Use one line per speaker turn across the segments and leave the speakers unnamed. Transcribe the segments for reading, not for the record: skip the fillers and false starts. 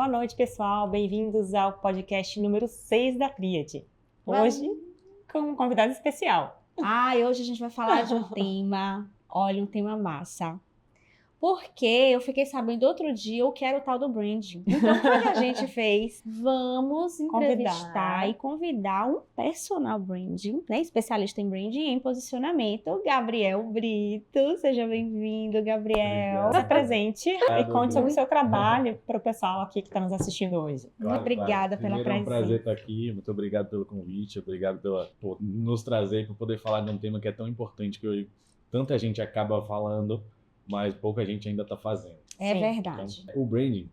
Boa noite, pessoal. Bem-vindos ao podcast número 6 da Tríade. Hoje, com um convidado especial.
Hoje a gente vai falar de um tema, olha, um tema massa. Porque eu fiquei sabendo outro dia o que era o tal do branding. Então, o que a gente fez? Vamos entrevistar e convidar um personal branding, né? Especialista em branding e em posicionamento, Gabriel Brito. Seja bem-vindo, Gabriel.
Se presente e conte sobre o seu trabalho para o pessoal aqui que está nos assistindo hoje.
Claro, obrigada pela presença.
É um prazer estar aqui. Muito obrigado pelo convite. Obrigado por nos trazer para poder falar de um tema que é tão importante que hoje tanta gente acaba falando, mas pouca gente ainda está fazendo.
É verdade.
Então, o branding,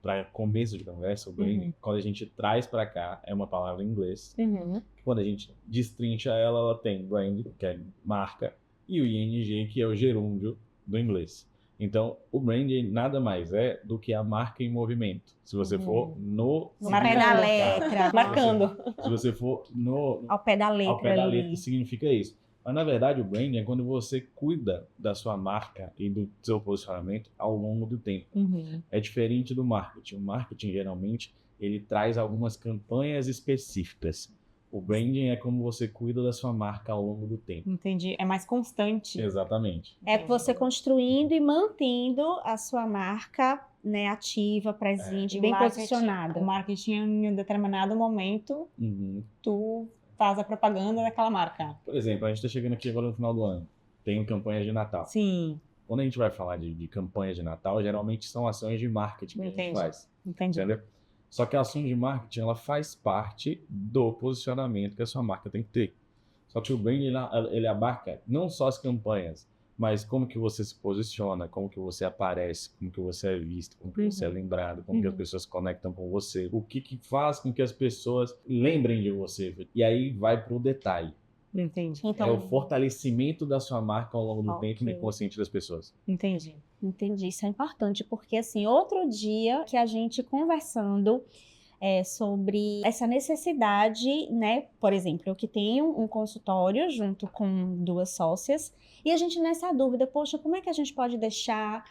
para começo de conversa, o branding, quando a gente traz para cá, é uma palavra em inglês. Quando a gente destrincha ela, ela tem brand, que é marca, e o ING, que é o gerúndio do inglês. Então, o branding nada mais é do que a marca em movimento. Se você for no
pé da letra.
Marcando.
Se você for
ao pé da letra.
Ao pé da letra significa isso. Mas, na verdade, o branding é quando você cuida da sua marca e do seu posicionamento ao longo do tempo. É diferente do marketing. O marketing, geralmente, ele traz algumas campanhas específicas. O branding é como você cuida da sua marca ao longo do tempo.
Entendi. É mais constante.
Exatamente.
É você construindo e mantendo a sua marca, né, ativa, presente, bem posicionada.
O marketing, em um determinado momento, tu faz a propaganda daquela marca.
Por exemplo, a gente está chegando aqui agora no final do ano. Tem campanha de Natal.
Sim.
Quando a gente vai falar de campanha de Natal, geralmente são ações de marketing que a gente faz.
Entendi.
Entendeu? Só que a ação de marketing, ela faz parte do posicionamento que a sua marca tem que ter. Só que o branding, ele abarca não só as campanhas, mas como que você se posiciona, como que você aparece, como que você é visto, como que você é lembrado, como que as pessoas conectam com você, o que faz com que as pessoas lembrem de você. E aí vai pro detalhe.
Entendi.
Então,
é o fortalecimento da sua marca ao longo do tempo no inconsciente das pessoas.
Entendi.
Isso é importante, porque assim, outro dia que a gente conversando sobre essa necessidade, né? Por exemplo, eu que tenho um consultório junto com duas sócias, e a gente nessa dúvida, poxa, como é que a gente pode deixar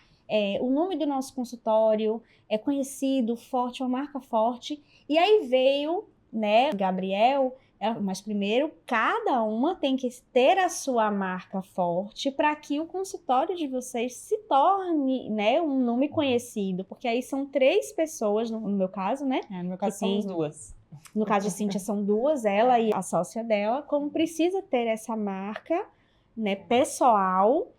o nome do nosso consultório conhecido, forte, uma marca forte? E aí veio, né, Gabriel, mas primeiro, cada uma tem que ter a sua marca forte para que o consultório de vocês se torne, né, um nome conhecido. Porque aí são 3 pessoas, no meu caso, né?
No meu caso somos 2.
No caso de Cíntia são 2, ela e a sócia dela. Como precisa ter essa marca, né, pessoal,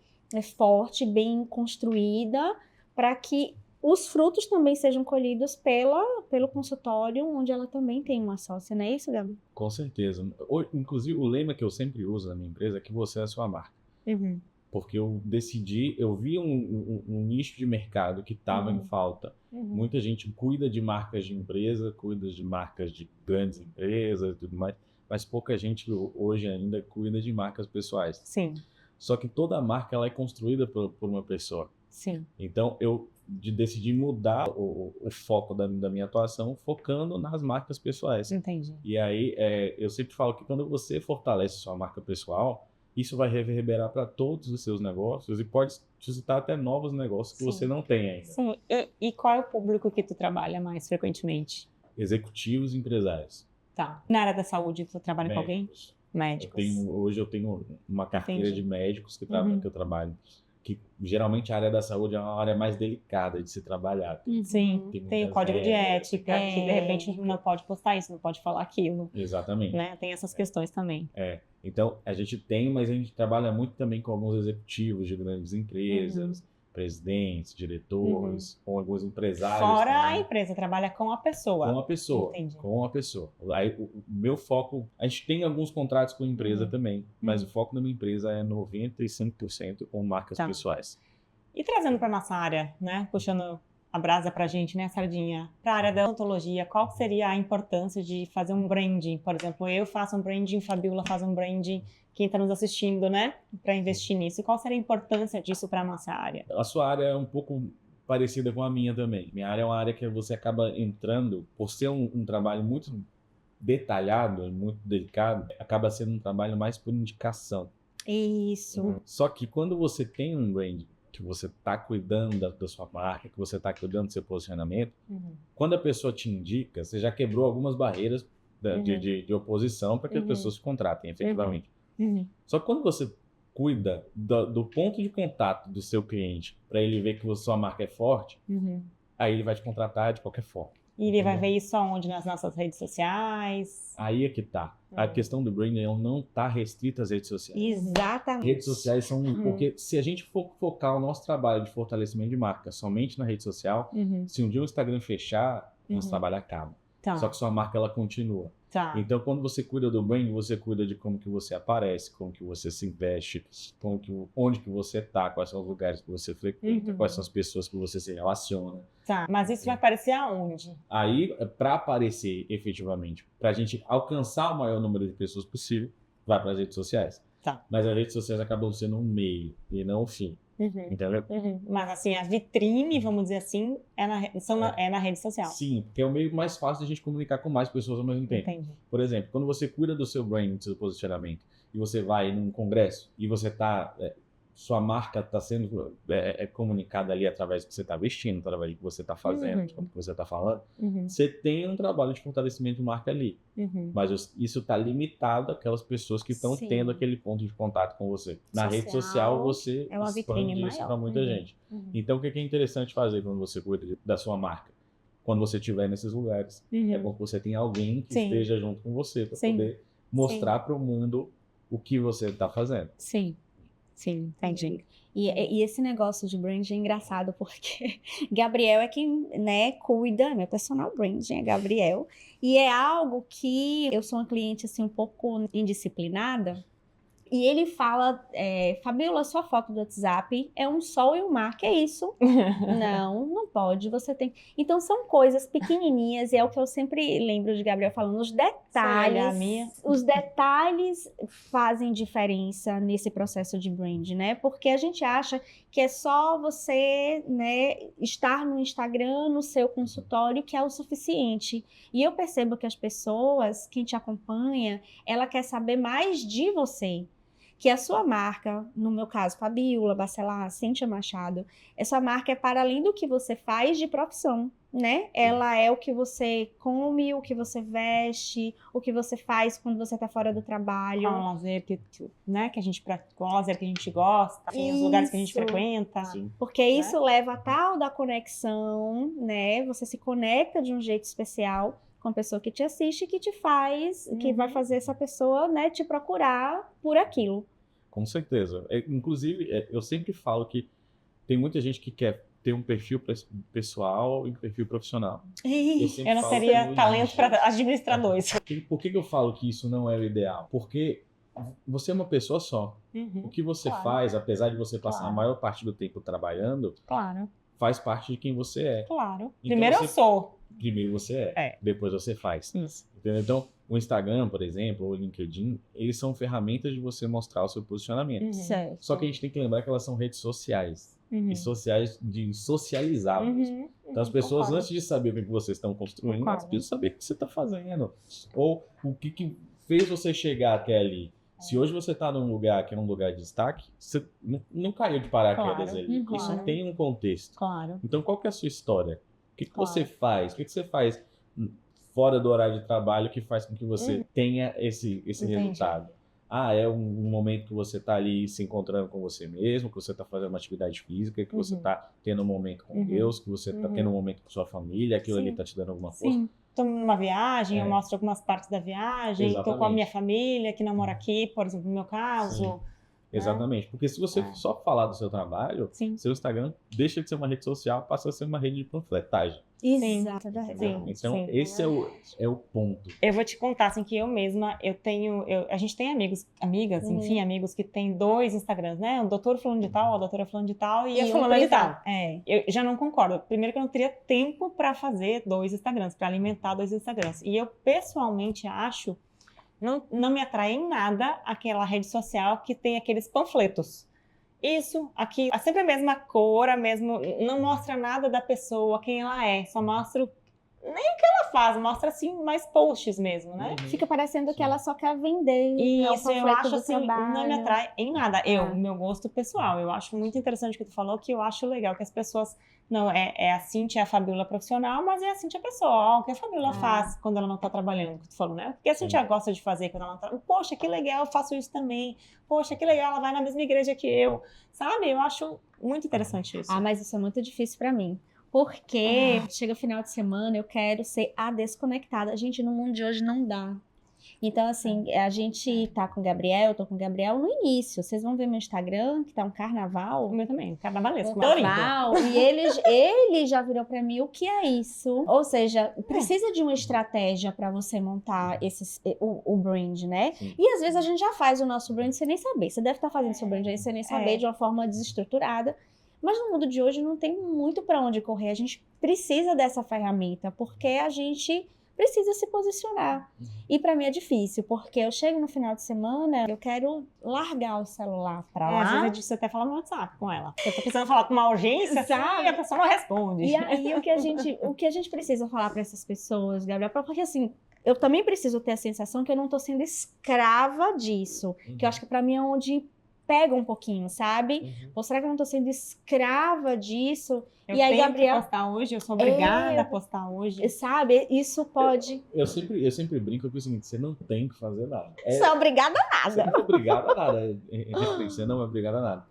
forte, bem construída, para que os frutos também sejam colhidos pelo consultório, onde ela também tem uma sócia, não é isso, Gabi?
Com certeza. Inclusive, o lema que eu sempre uso na minha empresa é que você é a sua marca. Porque eu vi um nicho de mercado que estava em falta. Muita gente cuida de marcas de empresa, cuida de marcas de grandes empresas e tudo mais, mas pouca gente hoje ainda cuida de marcas pessoais.
Sim.
Só que toda marca ela é construída por uma pessoa.
Sim.
Então, eu decidi mudar o foco da minha atuação, focando nas marcas pessoais.
Entendi.
E aí, eu sempre falo que quando você fortalece sua marca pessoal, isso vai reverberar para todos os seus negócios e pode suscitar até novos negócios que você não tem ainda.
Sim. E qual é o público que tu trabalha mais frequentemente?
Executivos e empresários.
Tá. Na área da saúde, tu trabalha com alguém? Médicos.
Hoje eu tenho uma carteira de médicos que eu trabalho. Que geralmente a área da saúde é uma área mais delicada de se trabalhar.
Sim, tem o código de ética, que de repente não pode postar isso, não pode falar aquilo.
Exatamente.
Né? Tem essas questões também.
Então, a gente tem, mas a gente trabalha muito também com alguns executivos de grandes empresas, presidentes, diretores, com alguns empresários.
Fora
também.
A empresa, trabalha com a pessoa.
Com a pessoa.
Entendi.
Com a pessoa. Aí, o meu foco, a gente tem alguns contratos com a empresa também, mas o foco da minha empresa é 95% com marcas pessoais.
E trazendo para nossa área, né? Puxando a brasa pra gente, né, Sardinha? Para a área da odontologia, qual seria a importância de fazer um branding? Por exemplo, eu faço um branding, Fabiola faz um branding, quem está nos assistindo, né, para investir nisso. E qual seria a importância disso para a nossa área?
A sua área é um pouco parecida com a minha também. Minha área é uma área que você acaba entrando, por ser um trabalho muito detalhado, muito delicado, acaba sendo um trabalho mais por indicação.
Isso.
Só que quando você tem um branding que você está cuidando da sua marca, que você está cuidando do seu posicionamento, quando a pessoa te indica, você já quebrou algumas barreiras de oposição para que as pessoas se contratem, efetivamente. Só que quando você cuida do ponto de contato do seu cliente, para ele ver que a sua marca é forte, aí ele vai te contratar de qualquer forma.
E ele vai ver isso aonde? Nas nossas redes sociais?
Aí é que tá. A questão do branding não está restrita às redes sociais.
Exatamente.
Redes sociais são... Porque se a gente for focar o nosso trabalho de fortalecimento de marca somente na rede social, se um dia o Instagram fechar, nosso trabalho acaba.
Tá.
Só que sua marca, ela continua.
Tá.
Então, quando você cuida do branding, você cuida de como que você aparece, como que você se veste, onde que você tá, quais são os lugares que você frequenta, quais são as pessoas que você se relaciona.
Tá, mas isso vai aparecer aonde?
Aí, para aparecer efetivamente, para a gente alcançar o maior número de pessoas possível, vai para as redes sociais.
Tá.
Mas as redes sociais acabam sendo um meio e não um fim. Entendeu?
Mas assim, a vitrine, vamos dizer assim, é na rede social.
Sim, porque é o meio mais fácil de a gente comunicar com mais pessoas ao mesmo tempo.
Entendi.
Por exemplo, quando você cuida do seu branding, do seu posicionamento, e você vai num congresso e você tá... sua marca está sendo comunicada ali através do que você está vestindo, através do que você está fazendo, do que você está falando. Você tem um trabalho de fortalecimento de marca ali. Mas isso está limitado àquelas pessoas que estão tendo aquele ponto de contato com você. Na rede social, você
é uma
expande
vitrine
isso
maior.
para muita gente. Então, o que é interessante fazer quando você cuida da sua marca? Quando você estiver nesses lugares, é bom que você tenha alguém que esteja junto com você para poder mostrar para o mundo o que você está fazendo.
Sim, entendi. E esse negócio de branding é engraçado porque Gabriel é quem, né, cuida, meu personal branding é Gabriel, e é algo que eu sou uma cliente assim um pouco indisciplinada, e ele fala, Fabiola, sua foto do WhatsApp é um sol e um mar, que é isso? Não pode, você tem... Então são coisas pequenininhas, e é o que eu sempre lembro de Gabriel falando, os detalhes fazem diferença nesse processo de brand, né? Porque a gente acha que é só você, né, estar no Instagram, no seu consultório, que é o suficiente. E eu percebo que as pessoas, quem te acompanha, ela quer saber mais de você. Que a sua marca, no meu caso, Fabiola, Bacelar, Cíntia Machado, essa marca é para além do que você faz de profissão, né? Ela é o que você come, o que você veste, o que você faz quando você está fora do trabalho.
Com o lazer né, com o lazer que a gente gosta, os lugares que a gente frequenta.
Sim.
Porque isso leva a tal da conexão, né? Você se conecta de um jeito especial com a pessoa que te assiste, que te faz, que vai fazer essa pessoa, né, te procurar por aquilo.
Com certeza. Inclusive, eu sempre falo que tem muita gente que quer ter um perfil pessoal e um perfil profissional.
Eu não teria talento para administrar dois.
Por que eu falo que isso não é o ideal? Porque você é uma pessoa só. O que você faz, apesar de você passar a maior parte do tempo trabalhando, faz parte de quem você é.
Claro.
Então
Primeiro eu sou.
Primeiro você depois você faz.
Isso.
Entendeu? Então, o Instagram, por exemplo, ou o LinkedIn, eles são ferramentas de você mostrar o seu posicionamento.
Certo.
Só que a gente tem que lembrar que elas são redes sociais. E sociais de socializar mesmo. Então, as pessoas, antes de saber o que vocês estão construindo, elas precisam saber o que você está fazendo. Ou o que fez você chegar até ali. Se hoje você está num lugar que é um lugar de destaque, você não caiu de paraquedas ali. Isso tem um contexto. Então, qual que é a sua história? O que você faz? O que você faz fora do horário de trabalho que faz com que você tenha esse resultado? É um momento que você está ali se encontrando com você mesmo, que você está fazendo uma atividade física, que você está tendo um momento com Deus, que você está tendo um momento com sua família, aquilo ali está te dando alguma força.
Estou numa viagem, eu mostro algumas partes da viagem, estou com a minha família que não mora aqui, por exemplo, no meu caso.
Sim. Exatamente, porque se você só falar do seu trabalho, seu Instagram deixa de ser uma rede social, passa a ser uma rede de panfletagem.
Exatamente.
Então, esse é o ponto.
Eu vou te contar, assim, que eu mesma, a gente tem amigas, enfim, amigos que têm 2 Instagrams, né? O doutor fulano de tal, a doutora fulano de tal e a fulana de tal. Eu já não concordo. Primeiro que eu não teria tempo para fazer 2 Instagrams, para alimentar 2 Instagrams. E eu, pessoalmente, acho... Não me atrai em nada aquela rede social que tem aqueles panfletos. Isso, aqui, é sempre a mesma cor, não mostra nada da pessoa, quem ela é, só mostra ela faz, mostra assim mais posts mesmo, né?
Fica parecendo que ela só quer vender.
Isso, eu acho
do
assim, não me
trabalho.
atrai em nada. Meu gosto pessoal, eu acho muito interessante o que tu falou, que eu acho legal que as pessoas, não, é a Cíntia, é a Fabiola profissional, mas é a Cíntia pessoal, o que a Fabiola faz quando ela não tá trabalhando, que tu falou, né? O que a Cíntia gosta de fazer quando ela não tá, poxa, que legal, eu faço isso também, poxa, que legal, ela vai na mesma igreja que eu, sabe? Eu acho muito interessante isso.
Ah, mas isso é muito difícil pra mim. Porque chega final de semana, eu quero ser a desconectada. Gente, no mundo de hoje não dá. Então, assim, a gente tá com o Gabriel, eu tô com o Gabriel no início. Vocês vão ver meu Instagram, que tá um carnaval.
O meu também, carnavalesco.
Carnaval, e ele já virou pra mim, o que é isso? Ou seja, precisa de uma estratégia pra você montar o brand, né?
Sim.
E às vezes a gente já faz o nosso brand sem nem saber. Você deve estar fazendo seu brand aí sem nem saber, de uma forma desestruturada. Mas no mundo de hoje não tem muito para onde correr. A gente precisa dessa ferramenta, porque a gente precisa se posicionar. E para mim é difícil, porque eu chego no final de semana, eu quero largar o celular para lá.
Às vezes é difícil até falar no WhatsApp com ela. Eu tô precisando falar com uma urgência, sabe? E a pessoa não responde.
E aí o que a gente precisa falar para essas pessoas, Gabriel, porque assim, eu também preciso ter a sensação que eu não tô sendo escrava disso. Que eu acho que para mim é onde pega um pouquinho, sabe? Ou será que eu não tô sendo escrava disso?
Eu
e aí,
tenho
Gabriel,
que postar hoje, eu sou obrigada a postar hoje.
sabe? Isso pode...
Eu sempre brinco com o seguinte, você não tem que fazer nada.
Você é obrigada a
Você
nada.
não é obrigado a nada. Você não é obrigado a nada.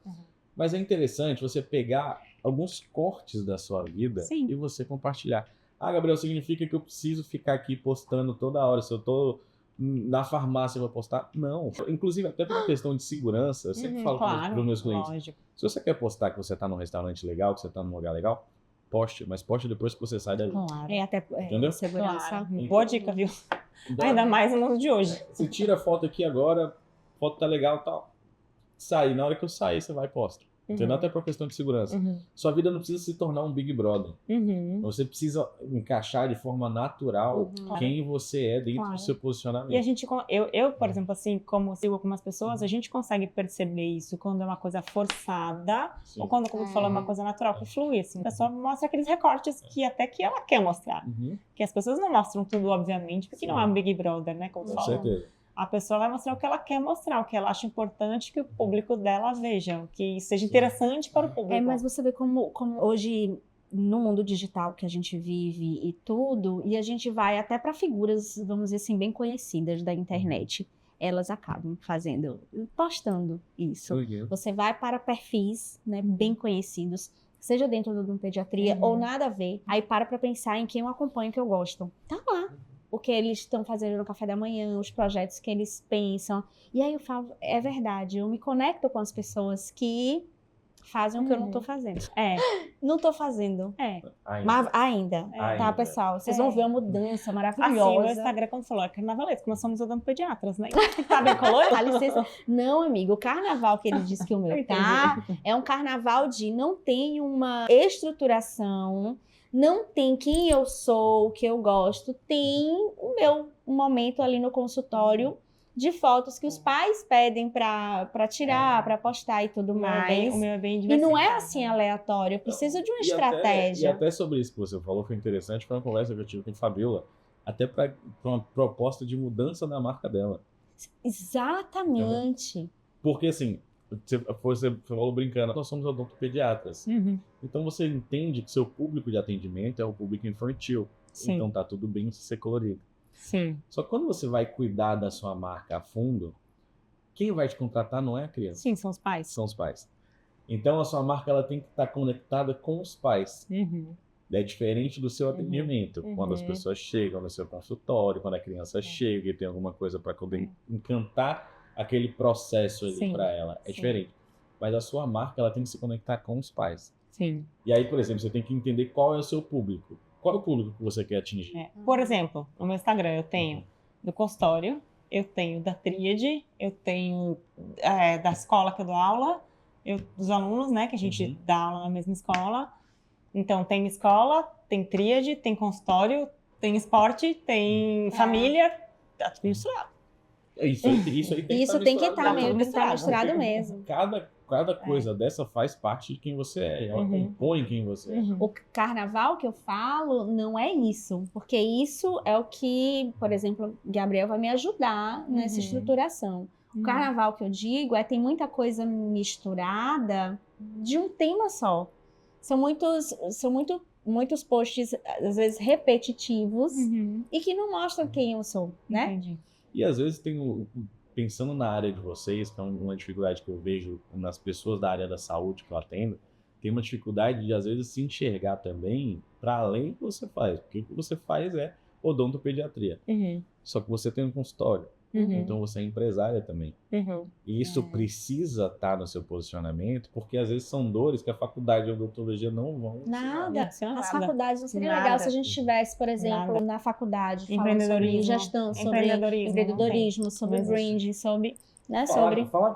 Mas é interessante você pegar alguns cortes da sua vida e você compartilhar. Ah, Gabriel, significa que eu preciso ficar aqui postando toda hora. Se eu tô na farmácia, eu vou postar? Não. Inclusive, até por uma questão de segurança, eu sempre falo para os meus clientes.
Lógico.
Se você quer postar que você tá num restaurante legal, que você tá num lugar legal, poste. Mas poste depois que você sai dali.
Claro.
Até
Entendeu?
segurança.
Claro. Boa dica, viu?
Então,
Ainda mais no mundo de hoje.
você tira a foto aqui agora, a foto tá legal e tal. Sai. Na hora que eu sair, você vai e posta. Entendeu? Até por questão de segurança. Sua vida não precisa se tornar um Big Brother. Você precisa encaixar de forma natural quem você é dentro do seu posicionamento.
E a gente, eu, por exemplo, assim, como sigo algumas pessoas, a gente consegue perceber isso quando é uma coisa forçada ou quando, como tu falou, é uma coisa natural, que flui, assim. A pessoa mostra aqueles recortes que até que ela quer mostrar. Que as pessoas não mostram tudo, obviamente, porque não é um Big Brother, né, como tu falou.
Com certeza.
A pessoa vai mostrar o que ela quer mostrar, o que ela acha importante que o público dela veja, que seja interessante para o público.
Mas você vê como hoje, no mundo digital que a gente vive e tudo, e a gente vai até para figuras, vamos dizer assim, bem conhecidas da internet. Elas acabam postando isso. Você vai para perfis, né, bem conhecidos, seja dentro de uma pediatria ou nada a ver. Aí para pensar em quem eu acompanho, que eu gosto. Tá lá. O que eles estão fazendo no café da manhã, os projetos que eles pensam. E aí eu falo, é verdade, eu me conecto com as pessoas que fazem o que eu não tô fazendo. Não tô fazendo. Mas ainda. Tá, pessoal? Vocês vão ver uma mudança maravilhosa.
Assim, o Instagram, quando falou, é carnavalesco, nós somos odontopediatras, né? Tem que estar bem colorido.
Dá licença. Não, amigo, o carnaval que ele disse que o meu tá, é um carnaval de não tem uma estruturação, não tem quem eu sou, o que eu gosto, tem o meu momento ali no consultório de fotos que os pais pedem pra tirar, pra postar e tudo mais.
O meu é bem
E
diversificado.
não é assim aleatório, eu preciso de uma estratégia.
E até sobre isso que você falou, foi interessante, foi uma conversa que eu tive com a Fabiola, até para uma proposta de mudança da marca dela.
Exatamente.
Porque assim, você falou brincando, nós somos odontopediatras. Então você entende que seu público de atendimento é o público infantil.
Sim.
Então tá tudo bem você ser colorido.
Sim.
Só que quando você vai cuidar da sua marca a fundo, quem vai te contratar não é a criança.
Sim, são os pais.
São os pais. Então a sua marca ela tem que estar conectada com os pais. É diferente do seu atendimento. Quando as pessoas chegam no seu consultório, quando a criança chega e tem alguma coisa para poder encantar aquele processo ali para ela. É diferente. Mas a sua marca ela tem que se conectar com os pais.
Sim.
E aí, por exemplo, você tem que entender qual é o seu público. Qual é o público que você quer atingir?
Por exemplo, no meu Instagram eu tenho do consultório, eu tenho da tríade, eu tenho da escola que eu dou aula, dos alunos, né, que a gente dá aula na mesma escola. Então tem escola, tem tríade, tem consultório, tem esporte, tem família, tá tudo misturado.
Isso aí tem
Isso
que
tem que
estar
estar mesmo, misturado mesmo.
Cada cada coisa dessa faz parte de quem você é. Ela compõe quem você é.
O carnaval que eu falo não é isso, porque isso é o que, por exemplo, Gabriel vai me ajudar nessa estruturação. O carnaval que eu digo tem muita coisa misturada de um tema só. São muitos posts, às vezes, repetitivos e que não mostram quem eu sou, né?
Entendi.
E às vezes pensando na área de vocês, que é uma dificuldade que eu vejo nas pessoas da área da saúde que eu atendo, tem uma dificuldade de, às vezes, se enxergar também para além do que você faz. Porque o que você faz é odontopediatria. Só que você tem um consultório. Então você é empresária também. E isso precisa estar no seu posicionamento, porque às vezes são dores que a faculdade de odontologia não vão
Nada.
ensinar.
As faculdades não seria
Nada.
legal se a gente tivesse, por exemplo, na faculdade falando sobre gestão, sobre empreendedorismo, sobre branding, sobre... Né,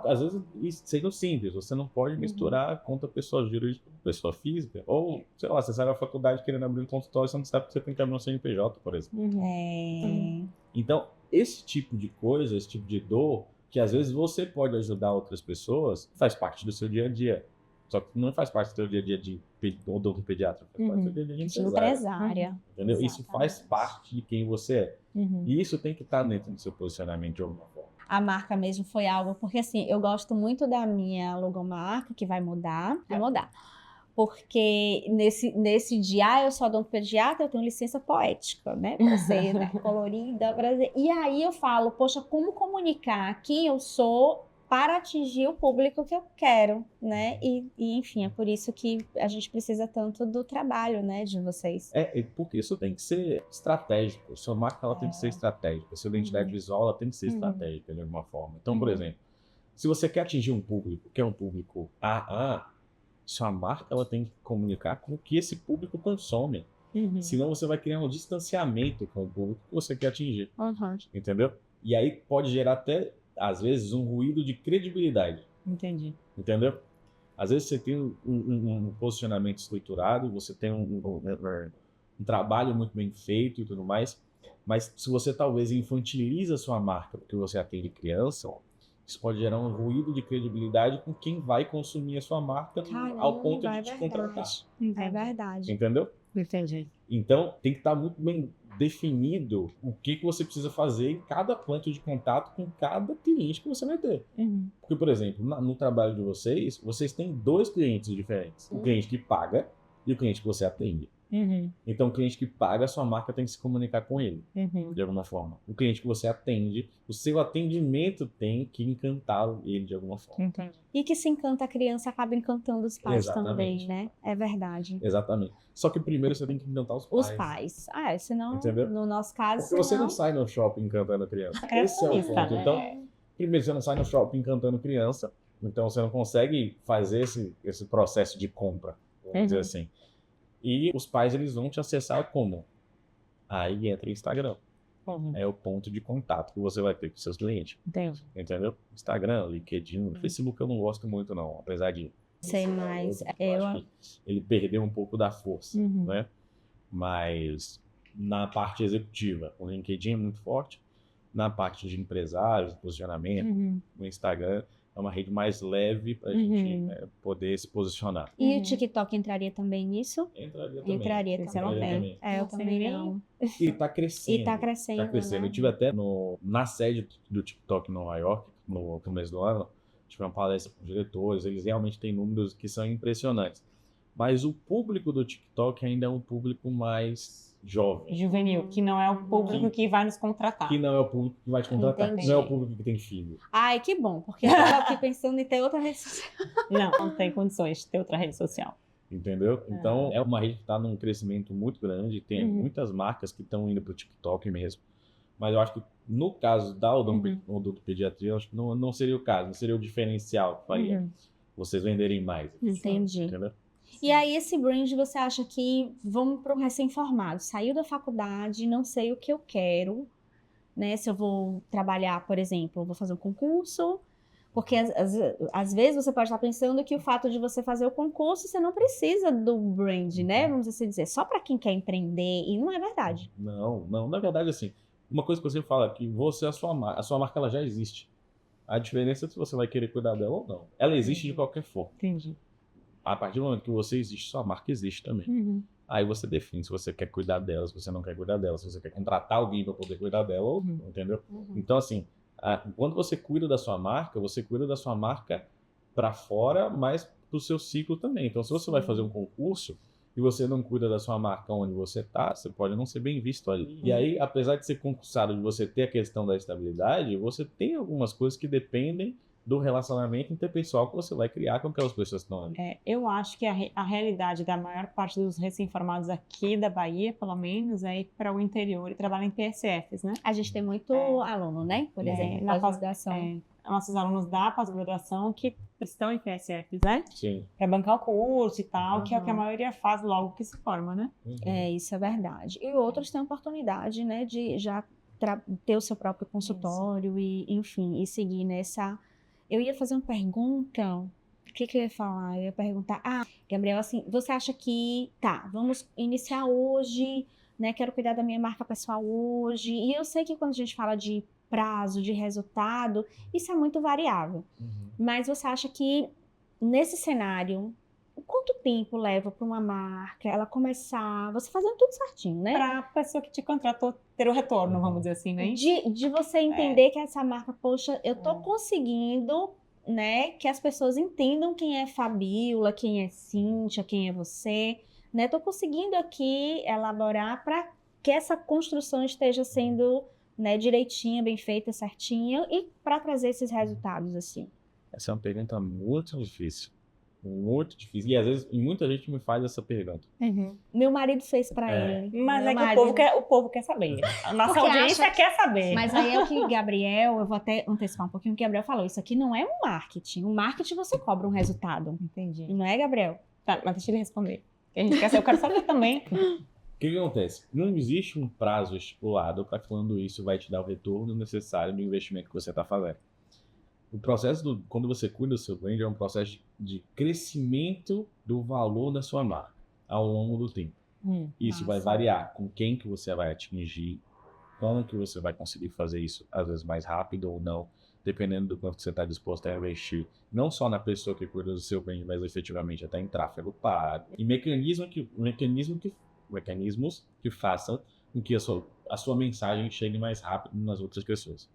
às vezes isso seria simples, você não pode misturar conta pessoa jurídica com pessoa física, ou, sei lá, você sai da faculdade querendo abrir um consultório, você não sabe que você tem que abrir um CNPJ, por exemplo. Então, esse tipo de coisa, esse tipo de dor, que às vezes você pode ajudar outras pessoas, faz parte do seu dia a dia. Só que não faz parte do seu dia a dia de odontopediatra, faz parte do seu dia a dia de empresária. Entendeu? Isso faz parte de quem você é. E isso tem que estar dentro do seu posicionamento de alguma forma.
A marca mesmo foi algo, porque assim, eu gosto muito da minha logomarca, que vai mudar, porque nesse dia, eu sou odontopediatra, eu tenho licença poética, né, para ser né, colorida, e aí eu falo, poxa, como comunicar quem eu sou para atingir o público que eu quero, né, e enfim, é por isso que a gente precisa tanto do trabalho, né, de vocês.
Porque isso tem que ser estratégico, a sua marca ela tem que ser estratégica, a sua identidade visual ela tem que ser estratégica de alguma forma. Então, por exemplo, se você quer atingir um público, que é um público AA, sua marca ela tem que comunicar com o que esse público consome. Senão você vai criar um distanciamento com o público que você quer atingir. Entendeu? E aí pode gerar até, às vezes, um ruído de credibilidade.
Entendi.
Entendeu? Às vezes você tem um posicionamento estruturado, você tem um trabalho muito bem feito e tudo mais, mas se você talvez infantiliza a sua marca porque você atende criança, isso pode gerar um ruído de credibilidade com quem vai consumir a sua marca ao ponto de te contratar.
É verdade.
Entendeu?
Entendi.
Então, tem que estar muito bem definido o que você precisa fazer em cada ponto de contato com cada cliente que você vai ter. Porque, por exemplo, no trabalho de vocês têm 2 clientes diferentes. O cliente que paga e o cliente que você atende. Então, o cliente que paga, a sua marca tem que se comunicar com ele, de alguma forma. O cliente que você atende, o seu atendimento tem que encantar ele de alguma forma.
E que se encanta a criança, acaba encantando os pais também, né? É verdade.
Exatamente. Só que primeiro você tem que encantar os pais.
Os pais. Senão,
entendeu?
No nosso caso...
Porque você não sai no shopping encantando a criança. Esse é o ponto. Então, primeiro você não sai no shopping encantando criança, então você não consegue fazer esse processo de compra, vamos dizer assim. E os pais, eles vão te acessar como? Aí entra o Instagram. É o ponto de contato que você vai ter com seus clientes. Entendeu? Instagram, LinkedIn, Facebook eu não gosto muito não, apesar de...
Sei mais.
Eu acho que ele perdeu um pouco da força, né? Mas na parte executiva, o LinkedIn é muito forte. Na parte de empresários, posicionamento, o Instagram é uma rede mais leve para a gente poder se posicionar.
E o TikTok entraria também nisso?
Entraria também.
Eu também não.
E está crescendo.
Tá crescendo.
Eu tive até na sede do TikTok em Nova York, no começo do ano, tive uma palestra com diretores, eles realmente têm números que são impressionantes. Mas o público do TikTok ainda é um público mais jovem.
Juvenil, que não é o público que vai nos contratar.
Que não é o público que vai te contratar.
Entendi.
Não é o público que tem filho.
Ai, que bom, porque eu estava aqui pensando em ter outra rede social.
Não tem condições de ter outra rede social.
Entendeu? Então, é uma rede que está num crescimento muito grande. Tem muitas marcas que estão indo para o TikTok mesmo. Mas eu acho que no caso da odontopediatria, eu acho que não seria o caso. Não seria o diferencial que faria vocês venderem mais.
Entendi.
Entendeu?
E aí, esse brand, você acha que, vamos para um recém-formado, saiu da faculdade, não sei o que eu quero, né? Se eu vou trabalhar, por exemplo, vou fazer um concurso, porque às vezes você pode estar pensando que o fato de você fazer o concurso, você não precisa do brand, né? Vamos assim dizer, só para quem quer empreender, e não é verdade.
Não, na verdade, assim, uma coisa que eu sempre falo é que a sua marca ela já existe. A diferença é se você vai querer cuidar dela ou não. Ela existe de qualquer forma.
Entendi.
A partir do momento que você existe, sua marca existe também.
Uhum.
Aí você define se você quer cuidar dela, se você não quer cuidar dela, se você quer contratar alguém para poder cuidar dela ou não, entendeu? Então, assim, quando você cuida da sua marca, você cuida da sua marca para fora, mas para o seu ciclo também. Então, se você vai fazer um concurso e você não cuida da sua marca onde você está, você pode não ser bem visto ali. E aí, apesar de ser concursado, de você ter a questão da estabilidade, você tem algumas coisas que dependem do relacionamento interpessoal que você vai criar com aquelas pessoas que estão ali.
Eu acho que a realidade da maior parte dos recém-formados aqui da Bahia, pelo menos, é ir para o interior e trabalhar em PSFs, né?
A gente tem muito aluno, né? Por exemplo,
na
na pós-graduação.
Nossos alunos da pós-graduação que estão em PSFs, né?
Sim.
Para bancar o curso e tal, que é o que a maioria faz logo que se forma, né?
Isso é verdade. E outros têm a oportunidade, né, de já ter o seu próprio consultório e, enfim, e seguir nessa... Eu ia fazer uma pergunta, o que eu ia falar? Eu ia perguntar, Gabriel, assim, você acha que, vamos iniciar hoje, né, quero cuidar da minha marca pessoal hoje, e eu sei que quando a gente fala de prazo, de resultado, isso é muito variável, mas você acha que nesse cenário, quanto tempo leva para uma marca, ela começar, você fazendo tudo certinho, né?
Para a pessoa que te contratou ter o retorno, vamos dizer assim, né?
De você entender que essa marca, poxa, eu tô conseguindo, né, que as pessoas entendam quem é Fabíola, quem é Cíntia, quem é você, né? Tô conseguindo aqui elaborar para que essa construção esteja sendo, né, direitinha, bem feita, certinha e para trazer esses resultados assim.
Essa é uma pergunta muito difícil. Muito difícil. E às vezes muita gente me faz essa pergunta.
Meu marido fez para ele.
Mas
Meu
é que
marido...
o povo quer saber. A nossa
Porque
audiência quer saber.
Mas aí é o que Gabriel, eu vou até antecipar um pouquinho o que Gabriel falou. Isso aqui não é um marketing. O marketing você cobra um resultado.
Entendi.
Não é, Gabriel?
Tá, mas deixa ele responder. A gente quer saber, eu quero saber também.
O que acontece? Não existe um prazo estipulado para quando isso vai te dar o retorno necessário do investimento que você está fazendo. O processo, quando você cuida do seu brand, é um processo de crescimento do valor da sua marca ao longo do tempo. Isso vai variar com quem que você vai atingir, como que você vai conseguir fazer isso, às vezes mais rápido ou não, dependendo do quanto você está disposto a investir, não só na pessoa que cuida do seu brand, mas efetivamente até em tráfego pago. E mecanismos que façam com que a sua mensagem chegue mais rápido nas outras pessoas.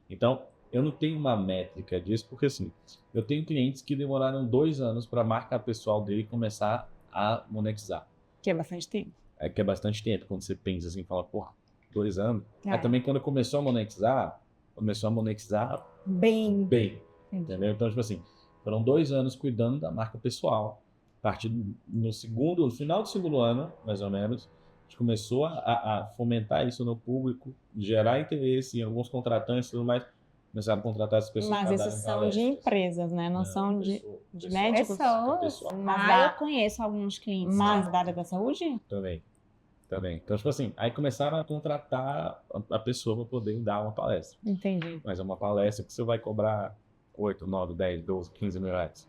Então, eu não tenho uma métrica disso, porque assim, eu tenho clientes que demoraram 2 anos para a marca pessoal dele começar a monetizar.
Que é bastante tempo.
Que é bastante tempo, quando você pensa assim, fala, 2 anos. Aí também quando começou a monetizar
Bem.
Entendeu? Então, tipo assim, foram 2 anos cuidando da marca pessoal. A partir no final do segundo ano, mais ou menos, a gente começou a fomentar isso no público, gerar interesse em alguns contratantes e tudo mais. Começaram a contratar essas pessoas.
Mas esses são de empresas, né? Não são de médicos.
Eu conheço alguns clientes.
Mas da área da saúde?
Também. Então, tipo assim, aí começaram a contratar a pessoa para poder dar uma palestra.
Entendi.
Mas é uma palestra que você vai cobrar 8, 9, 10, 12, 15 mil reais.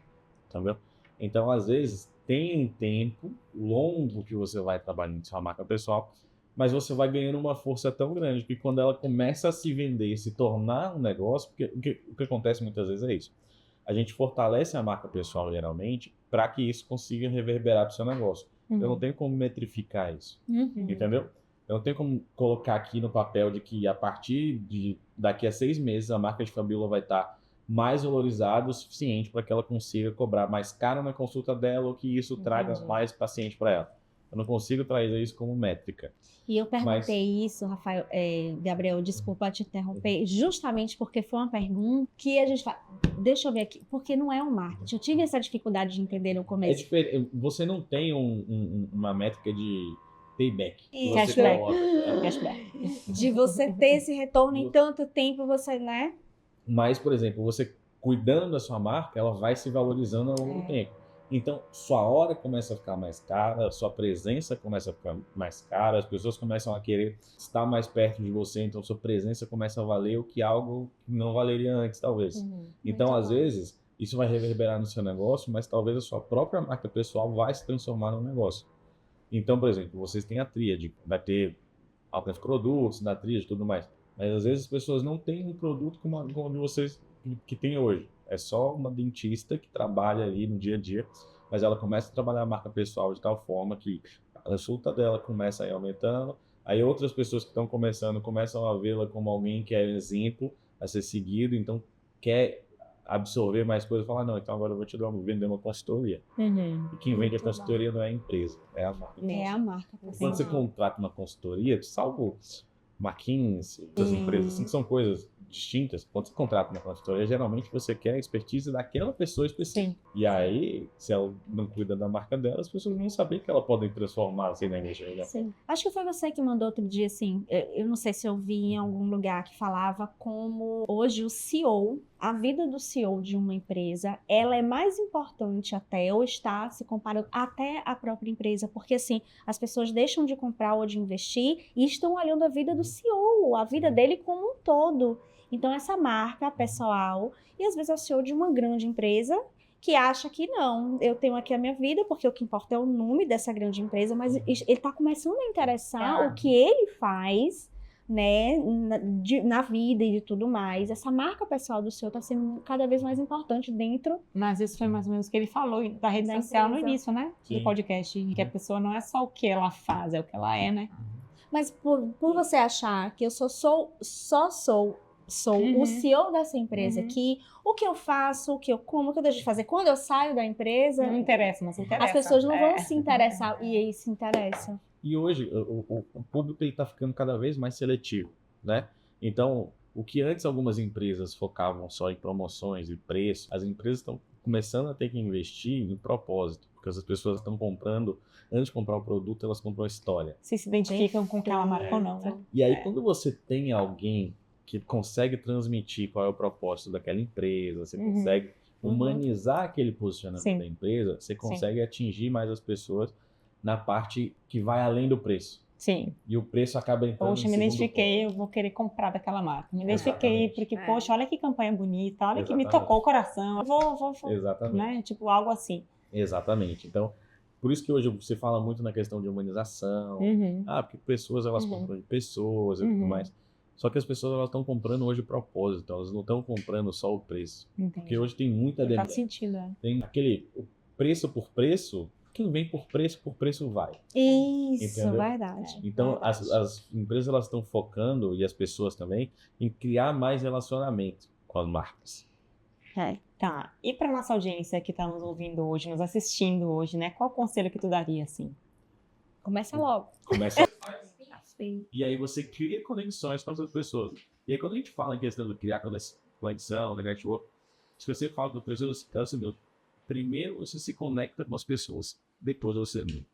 Entendeu? Então, às vezes, tem um tempo longo que você vai trabalhando em sua marca pessoal, mas você vai ganhando uma força tão grande que quando ela começa a se vender, se tornar um negócio, porque o que acontece muitas vezes é isso. A gente fortalece a marca pessoal, geralmente, para que isso consiga reverberar para o seu negócio. Eu não tenho como metrificar isso, entendeu? Eu não tenho como colocar aqui no papel de que a partir de daqui a 6 meses a marca de Fabíola vai estar mais valorizada o suficiente para que ela consiga cobrar mais caro na consulta dela ou que isso traga mais paciente para ela. Eu não consigo trazer isso como métrica.
E eu perguntei isso, Rafael, Gabriel, desculpa te interromper, justamente porque foi uma pergunta que a gente fala, deixa eu ver aqui, porque não é um marketing. Eu tive essa dificuldade de entender no começo.
Você não tem uma métrica de payback.
Cashback. De você ter esse retorno em tanto tempo, você, né?
Mas, por exemplo, você cuidando da sua marca, ela vai se valorizando ao longo do tempo. Então, sua hora começa a ficar mais cara, sua presença começa a ficar mais cara, as pessoas começam a querer estar mais perto de você, então sua presença começa a valer o que algo não valeria antes, talvez. Então, às vezes, isso vai reverberar no seu negócio, mas talvez a sua própria marca pessoal vai se transformar num negócio. Então, por exemplo, vocês têm a tríade, vai ter alguns produtos na tríade e tudo mais, mas às vezes as pessoas não têm um produto como vocês que tem hoje. É só uma dentista que trabalha ali no dia a dia, mas ela começa a trabalhar a marca pessoal de tal forma que a consulta dela começa a ir aumentando, aí outras pessoas que estão começando começam a vê-la como alguém que é exemplo a ser seguido, então quer absorver mais coisas, falar, não, então agora eu vou vender uma consultoria. E quem vende a consultoria não é a empresa, é a marca.
É a marca.
Quando você contrata uma consultoria, salvo McKinsey, essas empresas assim, que são coisas distintas, quando você contrata uma consultoria, geralmente você quer a expertise daquela pessoa específica.
Sim.
E aí, se ela não cuida da marca dela, as pessoas vão saber que ela podem transformar assim na energia.
Sim. Acho que foi você que mandou outro dia, assim, eu não sei se eu vi em algum lugar que falava como hoje o CEO, a vida do CEO de uma empresa, ela é mais importante até, ou está se comparando até a própria empresa, porque assim, as pessoas deixam de comprar ou de investir e estão olhando a vida do CEO, a vida dele como um todo. Então essa marca pessoal, e às vezes é o CEO de uma grande empresa, que acha que não, eu tenho aqui a minha vida, porque o que importa é o nome dessa grande empresa, mas ele está começando a interessar o que ele faz, né, na vida e de tudo mais. Essa marca pessoal do seu está sendo cada vez mais importante dentro.
Mas isso foi mais ou menos o que ele falou da rede social no início, né?
Sim.
Do podcast, que a pessoa não é só o que ela faz, é o que ela é, né?
Mas por você achar que eu sou o CEO dessa empresa aqui, o que eu faço, o que eu como, o que eu deixo de fazer, quando eu saio da empresa,
Não interessa, mas interessa.
as pessoas não vão se interessar, e aí se interessam.
E hoje o público está ficando cada vez mais seletivo, né? Então, o que antes algumas empresas focavam só em promoções e preço, as empresas estão começando a ter que investir em propósito, porque as pessoas estão comprando, antes de comprar o produto, elas compram a história.
Se identificam com aquela marca ou não, né?
E aí, quando você tem alguém que consegue transmitir qual é o propósito daquela empresa, você consegue humanizar aquele posicionamento da empresa, você consegue atingir mais as pessoas na parte que vai além do preço.
Sim.
E o preço acaba entrando
Poxa, me identifiquei, eu vou querer comprar daquela marca. Me identifiquei porque, poxa, olha que campanha bonita, olha que me tocou o coração. Eu vou.
Exatamente.
Né? Tipo, algo assim.
Exatamente. Então, por isso que hoje você fala muito na questão de humanização. Porque pessoas, elas compram de pessoas e tudo mais. Só que as pessoas, elas estão comprando hoje o propósito, elas não estão comprando só o preço.
Entendi.
Porque hoje tem muita demanda.
Faz sentido, né?
Tem aquele preço por preço, quem vem por preço vai.
Isso,
entendeu?
verdade.
Então, as empresas, elas estão focando, e as pessoas também, em criar mais relacionamento com as marcas.
Tá, e para nossa audiência que está nos ouvindo hoje, nos assistindo hoje, né? Qual conselho que tu daria, assim?
Começa logo.
Começa. E aí você cria conexões com as outras pessoas. E aí quando a gente fala em questão de criar conexão, network, se você fala com as pessoas, primeiro você se conecta com as pessoas, depois você não.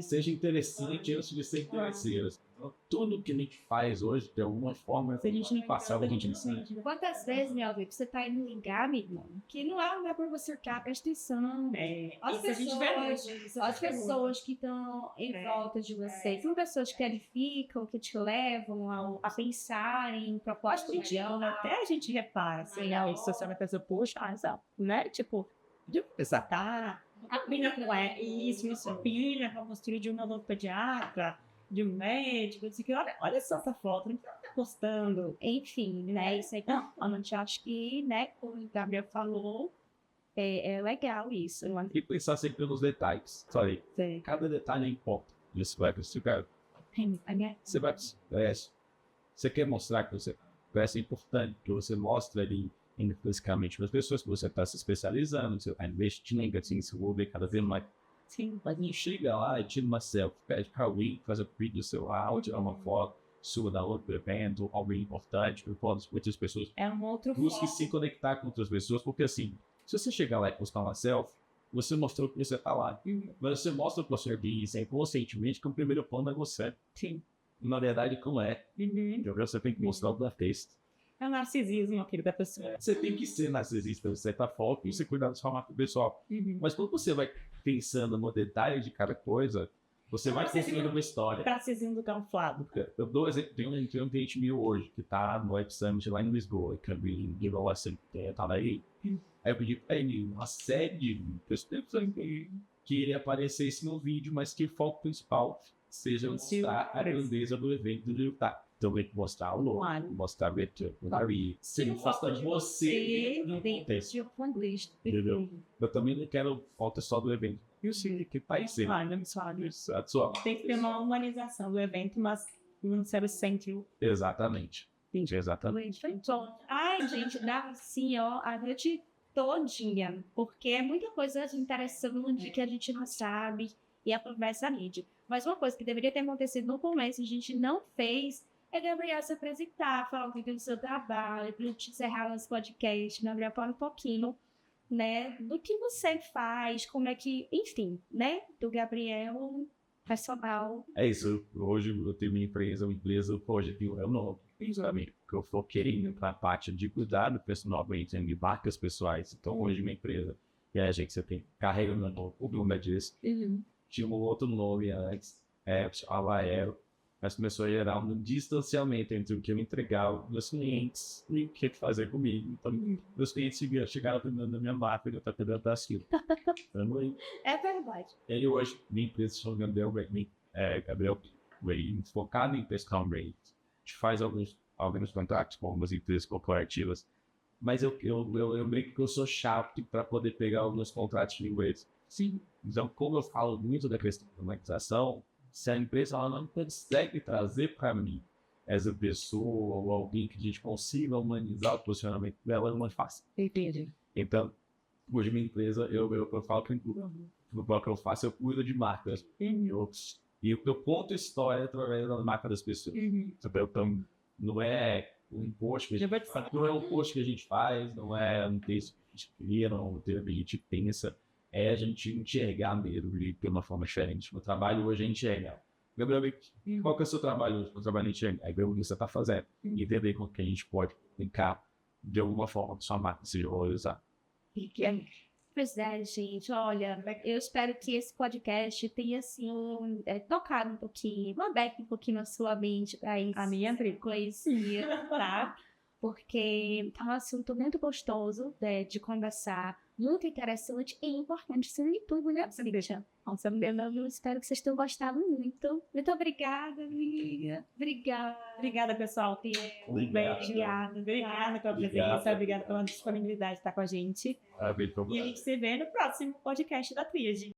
Seja interessante antes de ser interesseiro. Então, tudo que a gente faz hoje, de alguma forma, se a gente não passar, a gente não sente.
Quantas vezes, meu amigo, você tá indo ligar, meu irmão, que não é um lugar pra você ficar, presta atenção. As pessoas que estão em volta de você, são pessoas que edificam, que te levam a pensar em propósito de ano.
Até a gente repara, assim, a social pessoa, poxa, né? Tipo, de pensar, tá, a menina não é isso, filha, vamos construir de um novo pediatra, de um médico, não sei o que, olha só essa foto, não tá gostando.
Enfim, né, isso aí, a gente acha que, né, como o Gabriel falou, é legal isso.
E pensar sempre nos detalhes, sabe? Cada detalhe importa. Você vai precisar. Você quer mostrar que você é importante, que você mostra ali especificamente para as pessoas que você está se especializando, que você está investindo, assim, se envolver cada vez mais. Sim, mas não chega lá e tira uma selfie, pede para alguém fazer um vídeo do seu áudio, tirar uma foto sua da outro evento, alguém importante, que pode muitas pessoas.
É um outro
busque se conectar com outras pessoas, porque assim, se você chegar lá e postar uma selfie, você mostrou que você está lá. Mas você mostra para o serviço, inconscientemente, que o primeiro plano é você.
Sim.
Na verdade, como é. Você tem que mostrar o da texto.
É o narcisismo, aquele da pessoa.
Você tem que ser narcisista, você tá foco e você cuidar da sua marca pessoal. Mas quando você vai pensando no detalhe de cada coisa, você vai construindo uma história.
Narcisismo do camuflado.
Eu dou exemplo, tem um cliente meu hoje que tá no Web Summit lá em Lisboa, que tá aí. Aí eu pedi pra ele uma série de pessoas que ele aparecesse no vídeo, mas que o foco principal seja mostrar a grandeza do evento do Utah. também mostrar o logo,
Claro.
mostrar o e sem falta de você no contexto.
de um contexto.
Entendeu? Eu também não quero falta só do evento. E o Cine, que país é?
Claro, claro.
Isso, a sua.
Tem que ter uma humanização do evento, mas não ser o centro.
Exatamente. Exatamente.
Então, ai, gente, dá assim, ó, a noite todinha, porque é muita coisa interessante que a gente não sabe e atravessa a mídia. Mas uma coisa que deveria ter acontecido no começo, a gente não fez, é Gabriel se apresentar, falar um pouquinho do seu trabalho, pra gente encerrar nosso podcast. Gabriel, fala um pouquinho, né, do que você faz, como é que, enfim, né, do Gabriel personal.
É isso. Hoje eu tenho minha empresa, hoje eu não porque eu foquei na parte de cuidar do personal branding de marcas pessoais. Então hoje minha empresa e a agência tem carrega meu nome, o nome disso. Tinha um outro nome antes, chamava Aero, mas começou a gerar um distanciamento entre o que eu entregava aos meus clientes e o que fazer comigo. Então, meus clientes chegaram pegando da minha marca e eu estava pegando da Silva.
É verdade.
E aí hoje, minha empresa se chama Gabriel Branding, focada em personal branding. A gente faz alguns contratos com algumas empresas corporativas, mas eu brinco que eu sou chato para poder pegar alguns contratos de inglês. Sim. Então, como eu falo muito da questão da humanização, se a empresa ela não consegue trazer para mim essa pessoa ou alguém que a gente consiga humanizar o posicionamento dela, não é fácil.
Entendi.
Então, hoje minha empresa, eu falo que o que eu faço, eu cuido de marcas. E eu conto história através da marca das pessoas. Então, não é um post que a gente faz, não é um post que a gente faz, não é um texto que a gente cria, não é um texto que a gente pensa, é a gente enxergar mesmo de uma forma diferente. O trabalho hoje é enxergar. Gabriel, qual que é o seu trabalho hoje? O trabalho é enxergar. É ver o que você está fazendo. E entender como que a gente pode brincar de alguma forma que sua marca seja valorizada.
Pois é, gente, olha, eu espero que esse podcast tenha, assim, tocado um pouquinho, aberto um pouquinho a sua mente para isso.
A minha
conhecia, tá? Porque é um assunto muito gostoso de conversar, muito interessante e importante, sim, de tudo, né, Cíntia? Eu espero que vocês tenham gostado muito. Muito obrigada, amiga.
Obrigada, pessoal. Obrigada pela presença, obrigada pela disponibilidade de estar com a gente. E a gente se vê no próximo podcast da Tríade.